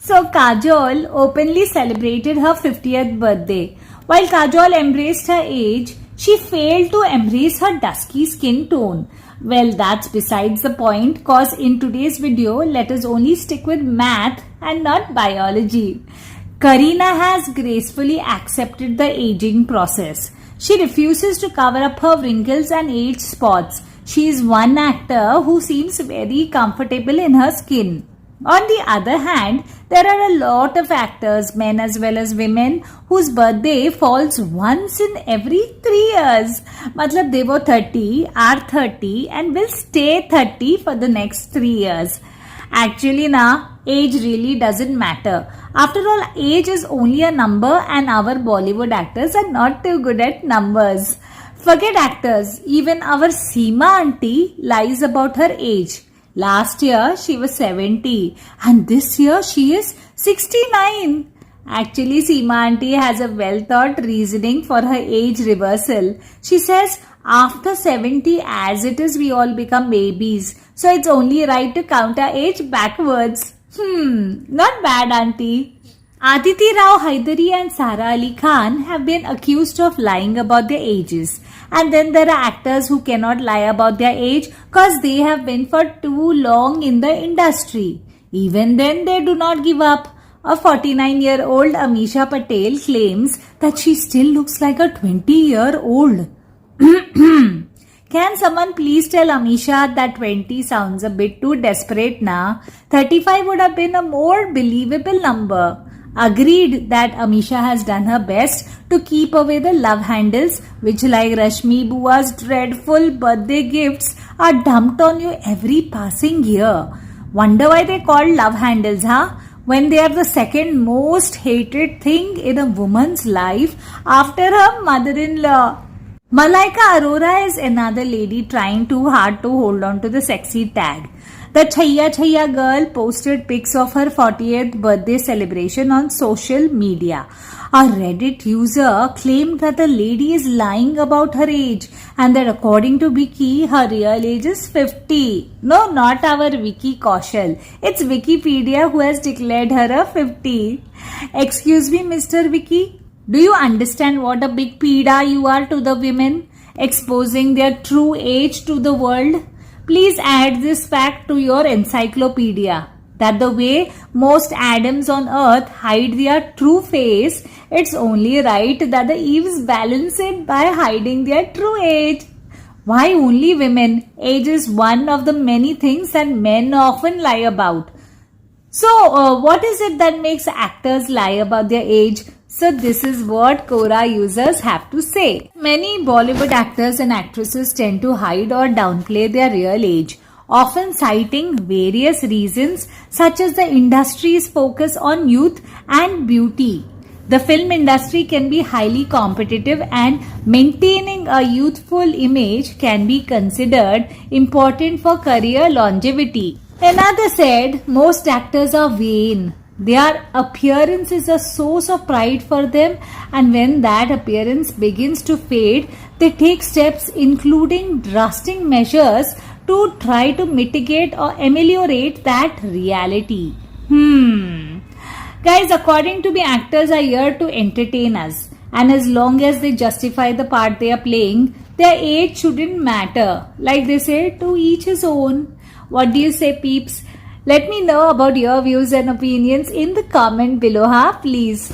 So Kajol openly celebrated her 50th birthday. While Kajol embraced her age, she failed to embrace her dusky skin tone. Well, that's besides the point, cause in today's video, let us only stick with math and not biology. Kareena has gracefully accepted the aging process. She refuses to cover up her wrinkles and age spots. She is one actor who seems very comfortable in her skin. On the other hand, there are a lot of actors, men as well as women, whose birthday falls once in every 3 years. Matlab they were 30, are 30 and will stay 30 for the next 3 years. Actually age really doesn't matter. After all, age is only a number and our Bollywood actors are not too good at numbers. Forget actors, even our Seema auntie lies about her age. Last year she was 70 and this year she is 69. Actually, Seema auntie has a well thought reasoning for her age reversal. She says after 70 as it is we all become babies. So it's only right to count our age backwards. Not bad auntie. Aditi Rao Hydari and Sara Ali Khan have been accused of lying about their ages. And then there are actors who cannot lie about their age cause they have been for too long in the industry. Even then they do not give up. A 49-year-old Amisha Patel claims that she still looks like a 20-year-old. Can someone please tell Amisha that 20 sounds a bit too desperate now? 35 would have been a more believable number. Agreed that Amisha has done her best to keep away the love handles which, like Rashmi Bua's dreadful birthday gifts, are dumped on you every passing year. Wonder why they call love handles, when they are the second most hated thing in a woman's life after her mother-in-law. Malaika Arora is another lady trying too hard to hold on to the sexy tag. The Chhaiya Chhaiya girl posted pics of her 40th birthday celebration on social media. A Reddit user claimed that the lady is lying about her age and that according to Vicky, her real age is 50. No, not our Vicky Kaushal. It's Wikipedia who has declared her a 50. Excuse me, Mr. Vicky. Do you understand what a big peeda you are to the women, exposing their true age to the world? Please add this fact to your encyclopedia, that the way most Adams on earth hide their true face, it's only right that the Eves balance it by hiding their true age. Why only women? Age is one of the many things that men often lie about. So, what is it that makes actors lie about their age? So this is what Quora users have to say. Many Bollywood actors and actresses tend to hide or downplay their real age, often citing various reasons such as the industry's focus on youth and beauty. The film industry can be highly competitive and maintaining a youthful image can be considered important for career longevity. Another said, most actors are vain. Their appearance is a source of pride for them, and when that appearance begins to fade, they take steps including drastic measures to try to mitigate or ameliorate that reality. Guys, according to me, actors are here to entertain us, and as long as they justify the part they are playing, their age shouldn't matter. Like they say, to each his own. What do you say, peeps? Let me know about your views and opinions in the comment below, please.